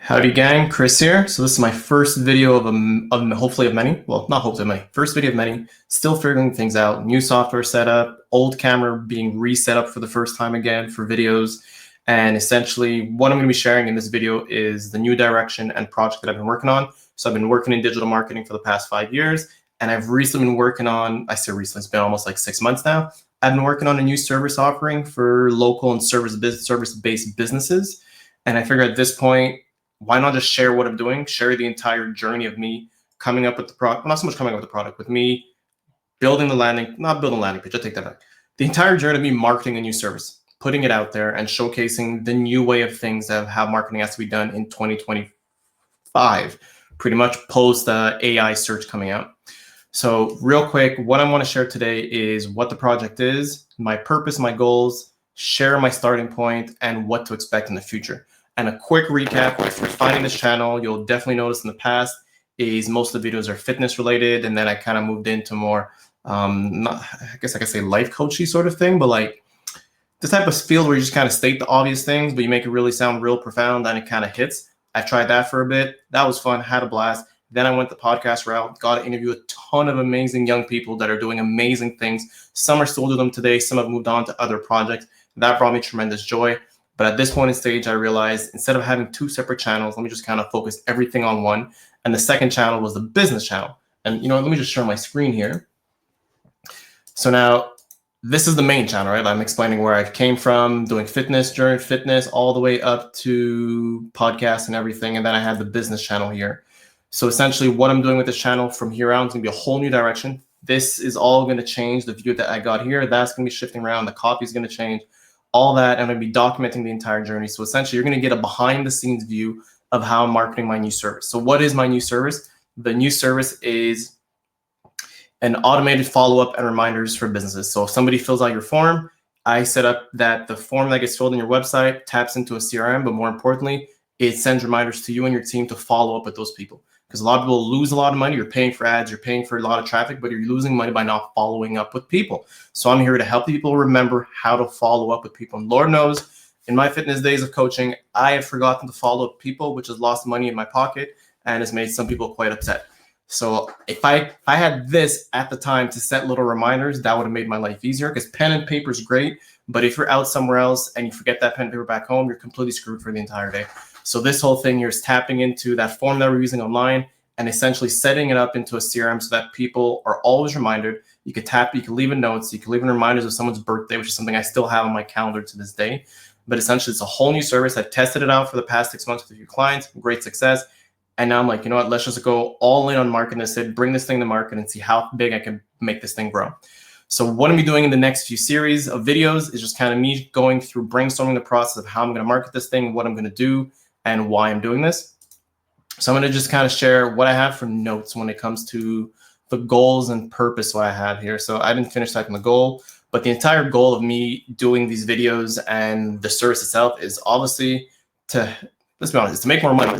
Howdy gang, Chris here. So this is my first video of hopefully of many. Well, not hopefully of many. First video of many. Still figuring things out. New software setup, old camera being reset up for the first time again for videos. And essentially what I'm going to be sharing in this video is the new direction and project that I've been working on. So I've been working in digital marketing for the past 5 years. And I've recently been working on, I say recently, it's been almost like 6 months now. I've been working on a new service offering for local and service-based businesses. And I figured at this point, why not just share what I'm doing, share the entire journey of me coming up with the product, not so much coming up with the product, with me building the landing, not building a landing page, I'll take that back. The entire journey of me marketing a new service, putting it out there and showcasing the new way of things of how marketing has to be done in 2025, pretty much post AI search coming out. So real quick, what I want to share today is what the project is, my purpose, my goals, share my starting point, and what to expect in the future. And a quick recap, if you're finding this channel, you'll definitely notice in the past is most of the videos are fitness related. And then I kind of moved into more, I guess I could say life coachy sort of thing, but like the type of field where you just kind of state the obvious things, but you make it really sound real profound and it kind of hits. I've tried that for a bit. That was fun, had a blast. Then I went the podcast route, got to interview a ton of amazing young people that are doing amazing things. Some are still doing them today. Some have moved on to other projects. That brought me tremendous joy. But at this point in stage, I realized instead of having two separate channels, let me just kind of focus everything on one. And the second channel was the business channel. And let me just share my screen here. So now this is the main channel, right? I'm explaining where I came from, doing fitness, during fitness, all the way up to podcasts and everything. And then I had the business channel here. So essentially what I'm doing with this channel from here on is going to be a whole new direction. This is all going to change. The view that I got here, that's going to be shifting around. The copy is going to change. All that, I'm going to be documenting the entire journey. So essentially, you're going to get a behind the scenes view of how I'm marketing my new service. So what is my new service? The new service is an automated follow-up and reminders for businesses. So if somebody fills out your form, I set up that the form that gets filled in your website taps into a CRM, but more importantly, it sends reminders to you and your team to follow up with those people. Because a lot of people lose a lot of money. You're paying for ads, you're paying for a lot of traffic, but you're losing money by not following up with people. So I'm here to help people remember how to follow up with people. And Lord knows, in my fitness days of coaching, I have forgotten to follow up with people, which has lost money in my pocket and has made some people quite upset. So if I had this at the time to set little reminders, that would have made my life easier, because pen and paper is great. But if you're out somewhere else and you forget that pen and paper back home, you're completely screwed for the entire day. So this whole thing here is tapping into that form that we're using online and essentially setting it up into a CRM so that people are always reminded. You could tap, you can leave in notes, you can leave in reminders of someone's birthday, which is something I still have on my calendar to this day. But essentially, it's a whole new service. I've tested it out for the past 6 months with a few clients, great success. And now I'm like, you know what, let's just go all in on marketing this, bring this thing to market and see how big I can make this thing grow. So what I'm going to be doing in the next few series of videos is just kind of me going through brainstorming the process of how I'm going to market this thing, what I'm going to do, and why I'm doing this. So I'm going to just kind of share what I have for notes when it comes to the goals and purpose what I have here. So I didn't finish typing the goal, but the entire goal of me doing these videos and the service itself is obviously to, let's be honest, it's to make more money.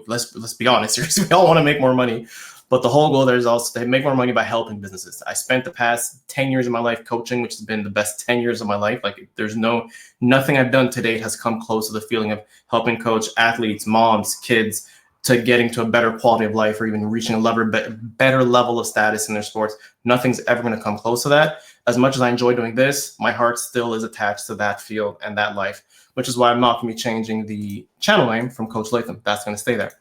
Let's be honest, seriously, we all want to make more money. But the whole goal there is also to make more money by helping businesses. I spent the past 10 years of my life coaching, which has been the best 10 years of my life. Like there's nothing I've done to date has come close to the feeling of helping coach athletes, moms, kids to getting to a better quality of life or even reaching a better level of status in their sports. Nothing's ever going to come close to that. As much as I enjoy doing this, my heart still is attached to that field and that life, which is why I'm not going to be changing the channel name from Coach Latham. That's going to stay there.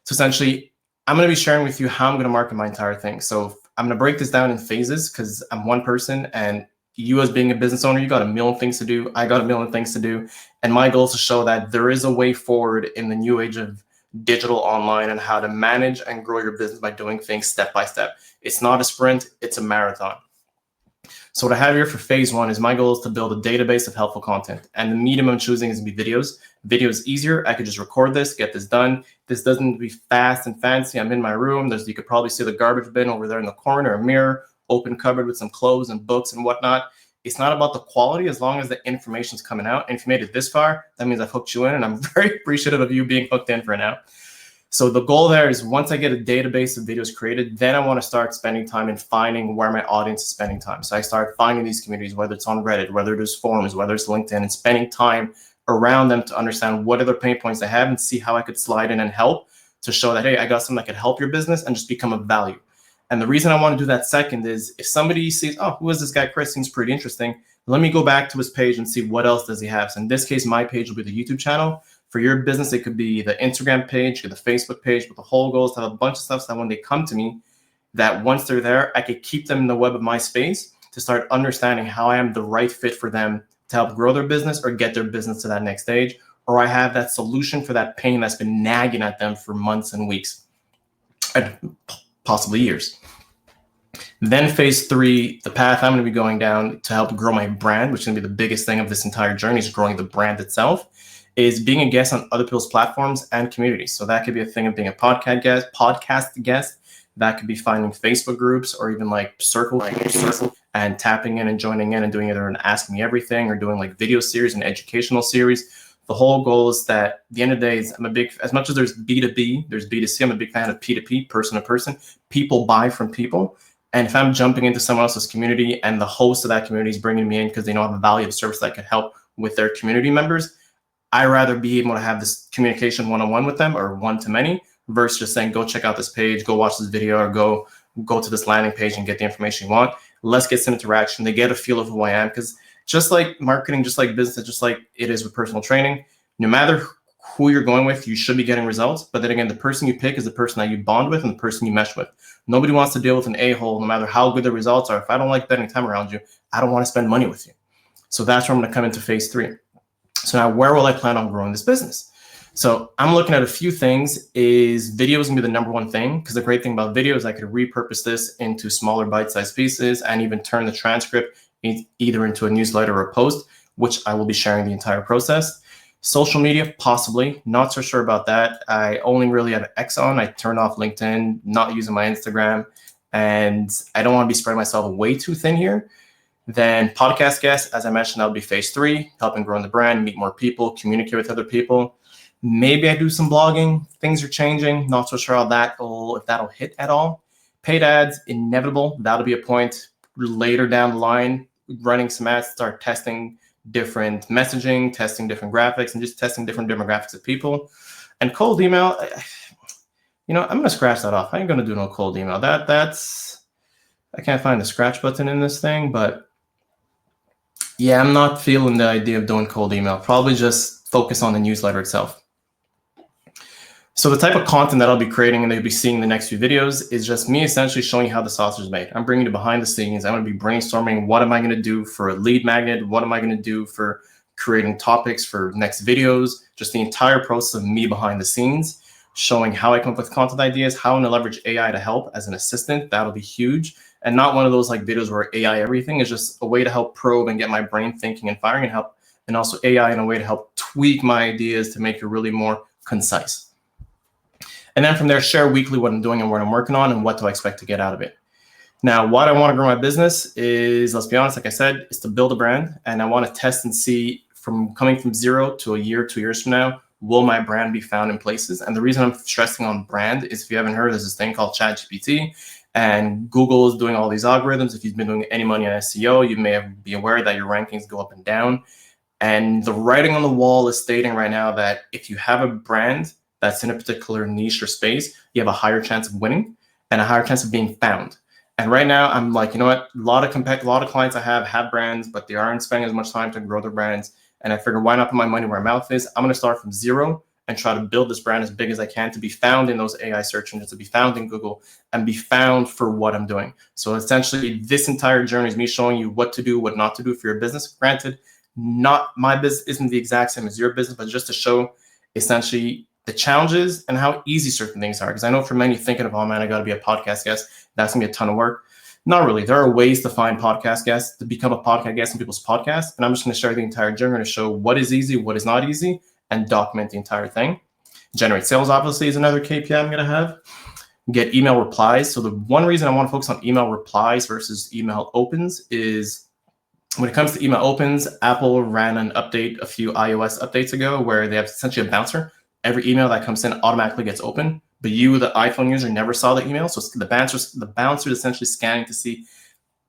So essentially, I'm going to be sharing with you how I'm going to market my entire thing. So I'm going to break this down in phases because I'm one person, and you as being a business owner, you got a million things to do. I got a million things to do. And my goal is to show that there is a way forward in the new age of digital online and how to manage and grow your business by doing things step by step. It's not a sprint, it's a marathon. So what I have here for phase one is my goal is to build a database of helpful content. And the medium I'm choosing is going to be videos. Video is easier. I could just record this, get this done. This doesn't need to be fast and fancy. I'm in my room. You could probably see the garbage bin over there in the corner, a mirror, open cupboard with some clothes and books and whatnot. It's not about the quality as long as the information's coming out. And if you made it this far, that means I've hooked you in, and I'm very appreciative of you being hooked in for now. So the goal there is once I get a database of videos created, then I want to start spending time in finding where my audience is spending time. So I start finding these communities, whether it's on Reddit, whether there's forums, whether it's LinkedIn, and spending time around them to understand what are the pain points they have and see how I could slide in and help to show that, hey, I got something that could help your business and just become of value. And the reason I want to do that second is if somebody sees, oh, who is this guy, Chris? Seems pretty interesting. Let me go back to his page and see what else does he have. So in this case, my page will be the YouTube channel. For your business, it could be the Instagram page or the Facebook page, but the whole goal is to have a bunch of stuff so that when they come to me, that once they're there, I could keep them in the web of my space to start understanding how I am the right fit for them to help grow their business or get their business to that next stage. Or I have that solution for that pain that's been nagging at them for months and weeks, and possibly years. Then phase 3, the path I'm going to be going down to help grow my brand, which is going to be the biggest thing of this entire journey, is growing the brand itself, is being a guest on other people's platforms and communities. So that could be a thing of being a podcast guest. That could be finding Facebook groups or even like circle and tapping in and joining in and doing either an Ask Me Everything or doing like video series and educational series. The whole goal is that at the end of the day, as much as there's B2B, there's B2C. I'm a big fan of P2P, person to person. People buy from people. And if I'm jumping into someone else's community and the host of that community is bringing me in because they know I have a valuable service that could help with their community members, I'd rather be able to have this communication one-on-one with them or one-to-many versus just saying, go check out this page, go watch this video, or go to this landing page and get the information you want. Let's get some interaction. They get a feel of who I am, because just like marketing, just like business, just like it is with personal training, no matter who you're going with, you should be getting results. But then again, the person you pick is the person that you bond with and the person you mesh with. Nobody wants to deal with an a-hole, no matter how good the results are. If I don't like spending time around you, I don't want to spend money with you. So that's where I'm going to come into phase 3. So now where will I plan on growing this business? So I'm looking at a few things. Is video is going to be the number one thing, because the great thing about video is I could repurpose this into smaller bite-sized pieces and even turn the transcript either into a newsletter or a post, which I will be sharing the entire process. Social media, possibly. Not so sure about that. I only really have X on. I turned off LinkedIn, not using my Instagram, and I don't want to be spreading myself way too thin here. Then podcast guests, as I mentioned, that'll be phase 3, helping grow the brand, meet more people, communicate with other people. Maybe I do some blogging. Things are changing. Not so sure how if that'll hit at all. Paid ads, inevitable. That'll be a point later down the line. Running some ads, start testing different messaging, testing different graphics, and just testing different demographics of people. And cold email, I'm going to scratch that off. I ain't going to do no cold email. I can't find the scratch button in this thing, but yeah, I'm not feeling the idea of doing cold email. Probably just focus on the newsletter itself. So the type of content that I'll be creating and that you'll be seeing in the next few videos is just me essentially showing you how the sausage is made. I'm bringing you behind the scenes. I'm going to be brainstorming what am I going to do for a lead magnet? What am I going to do for creating topics for next videos? Just the entire process of me behind the scenes, showing how I come up with content ideas, how I'm going to leverage AI to help as an assistant. That'll be huge. And not one of those like videos where AI everything is just a way to help probe and get my brain thinking and firing and help. And also AI in a way to help tweak my ideas to make it really more concise. And then from there, share weekly what I'm doing and what I'm working on and what do I expect to get out of it. Now, what I want to grow my business is, let's be honest, like I said, is to build a brand. And I want to test and see from coming from 0 to a year, 2 years from now, will my brand be found in places? And the reason I'm stressing on brand is, if you haven't heard, there's this thing called ChatGPT, and Google is doing all these algorithms. If you've been doing any money on SEO, you may be aware that your rankings go up and down. And the writing on the wall is stating right now that if you have a brand that's in a particular niche or space, you have a higher chance of winning and a higher chance of being found. And right now, I'm like, you know what? A lot of clients I have brands, but they aren't spending as much time to grow their brands. And I figured, why not put my money where my mouth is? I'm going to start from 0 and try to build this brand as big as I can to be found in those AI search engines, to be found in Google, and be found for what I'm doing. So essentially, this entire journey is me showing you what to do, what not to do for your business. Granted, not my business isn't the exact same as your business, but just to show essentially the challenges and how easy certain things are. Because I know for many thinking of, oh man, I got to be a podcast guest, that's going to be a ton of work. Not really. There are ways to find podcast guests, to become a podcast guest in people's podcasts. And I'm just going to share the entire journey to show what is easy, what is not easy, and document the entire thing. Generate sales, obviously, is another KPI I'm going to have. Get email replies. So the one reason I want to focus on email replies versus email opens is when it comes to email opens, Apple ran an update a few iOS updates ago where they have essentially a bouncer. Every email that comes in automatically gets open, but you, the iPhone user, never saw the email. So the bouncer is essentially scanning to see,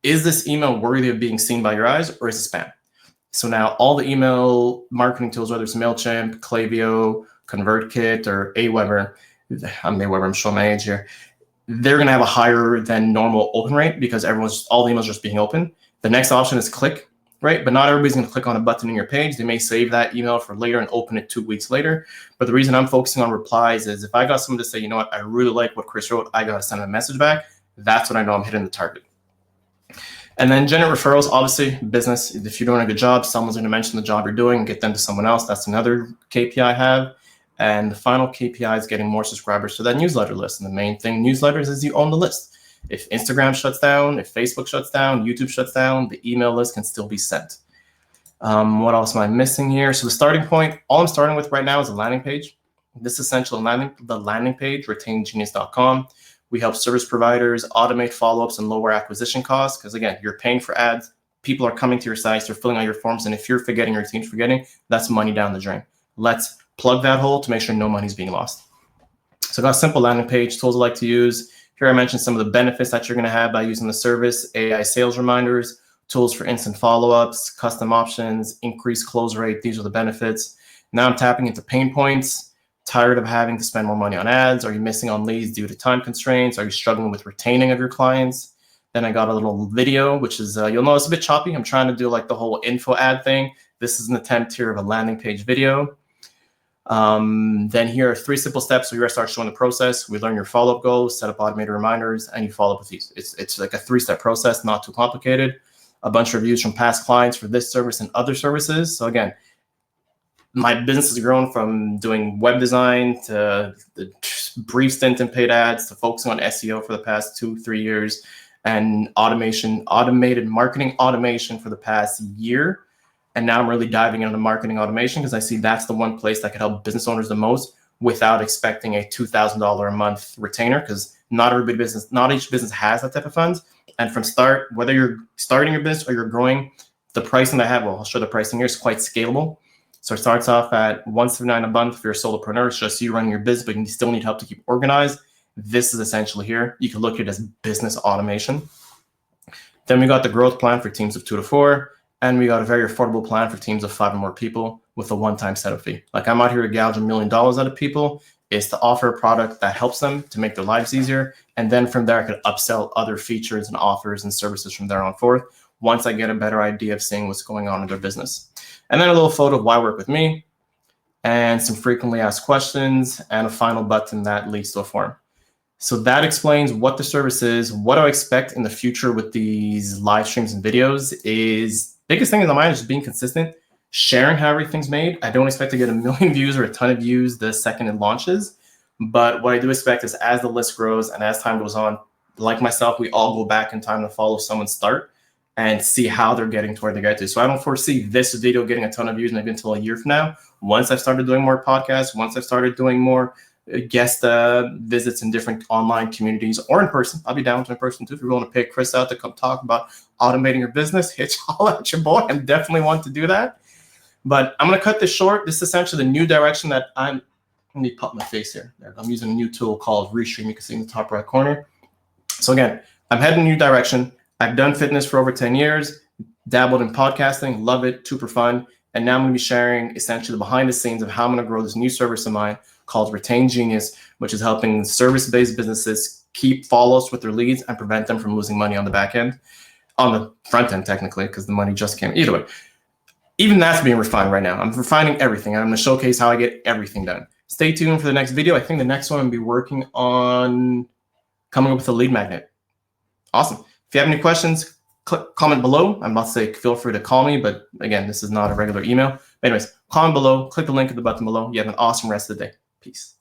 is this email worthy of being seen by your eyes or is it spam? So now all the email marketing tools, whether it's MailChimp, Klaviyo, ConvertKit, or Aweber, I'm Aweber, I'm showing my age here, they're going to have a higher than normal open rate because all the emails are just being open. The next option is click, right? But not everybody's going to click on a button in your page. They may save that email for later and open it 2 weeks later. But the reason I'm focusing on replies is if I got someone to say, you know what, I really like what Chris wrote, I got to send a message back. That's when I know I'm hitting the target. And then generate referrals, obviously business. If you're doing a good job, someone's going to mention the job you're doing and get them to someone else. That's another KPI I have. And the final KPI is getting more subscribers to that newsletter list. And the main thing newsletters is you own the list. If Instagram shuts down, if Facebook shuts down, YouTube shuts down, the email list can still be sent. What else am I missing here? So the starting point, all I'm starting with right now is a landing page. This is essentially the landing page, retaingenius.com. We help service providers automate follow-ups and lower acquisition costs. Because again, you're paying for ads. People are coming to your sites, they're filling out your forms. And if you're forgetting, your team's forgetting, that's money down the drain. Let's plug that hole to make sure no money's being lost. So I got a simple landing page, tools I like to use. Here I mentioned some of the benefits that you're going to have by using the service, AI sales reminders, tools for instant follow-ups, custom options, increased close rate. These are the benefits. Now I'm tapping into pain points. Tired of having to spend more money on ads? Are you missing on leads due to time constraints? Are you struggling with retaining of your clients? Then I got a little video, which is, you'll notice a bit choppy. I'm trying to do like the whole info ad thing. This is an attempt here of a landing page video. Then here are 3 simple steps. So here I start showing the process. We learn your follow-up goals, set up automated reminders, and you follow up with these. It's like a 3-step process, not too complicated. A bunch of reviews from past clients for this service and other services. So again, my business has grown from doing web design to the brief stint in paid ads to focusing on SEO for the past 2-3 years and automated marketing automation for the past year. And now I'm really diving into marketing automation because I see that's the one place that could help business owners the most without expecting a $2,000 a month retainer, because not each business has that type of funds. And from start, whether you're starting your business or you're growing, the pricing I have, well, I'll show the pricing here, is quite scalable. So it starts off at $179 a month for your solopreneur. It's just you running your business, but you still need help to keep organized. This is essentially here. You can look at it as business automation. Then we got the growth plan for teams of 2 to 4. And we got a very affordable plan for teams of 5 or more people with a one-time setup fee. Like I'm out here to gouge $1 million out of people, is to offer a product that helps them to make their lives easier. And then from there, I could upsell other features and offers and services from there on forth once I get a better idea of seeing what's going on in their business. And then a little photo of why work with me and some frequently asked questions and a final button that leads to a form. So that explains what the service is. What I expect in the future with these live streams and videos is biggest thing in my mind is just being consistent, sharing how everything's made. I don't expect to get 1 million views or a ton of views the second it launches. But what I do expect is as the list grows and as time goes on, like myself, we all go back in time to follow someone's start and see how they're getting to where they get to. So I don't foresee this video getting a ton of views maybe until a year from now. Once I've started doing more podcasts, once I've started doing more guest visits in different online communities or in person. I'll be down to in person too. If you're willing to pay Chris out to come talk about automating your business, hit all at your boy. I definitely want to do that. But I'm going to cut this short. This is essentially the new direction that let me pop my face here. I'm using a new tool called Restream. You can see in the top right corner. So again, I'm heading in a new direction. I've done fitness for over 10 years, dabbled in podcasting, love it, super fun. And now I'm going to be sharing essentially the behind the scenes of how I'm going to grow this new service of mine called Retain Genius, which is helping service-based businesses keep follow-ups with their leads and prevent them from losing money on the back end, on the front end technically, because the money just came. Either way, even that's being refined right now. I'm refining everything. I'm going to showcase how I get everything done. Stay tuned for the next video. I think the next one I'll be working on coming up with a lead magnet. Awesome. If you have any questions, comment below. I'm about to say feel free to call me, but again, this is not a regular email. Anyways, comment below, click the link at the button below. You have an awesome rest of the day. Peace.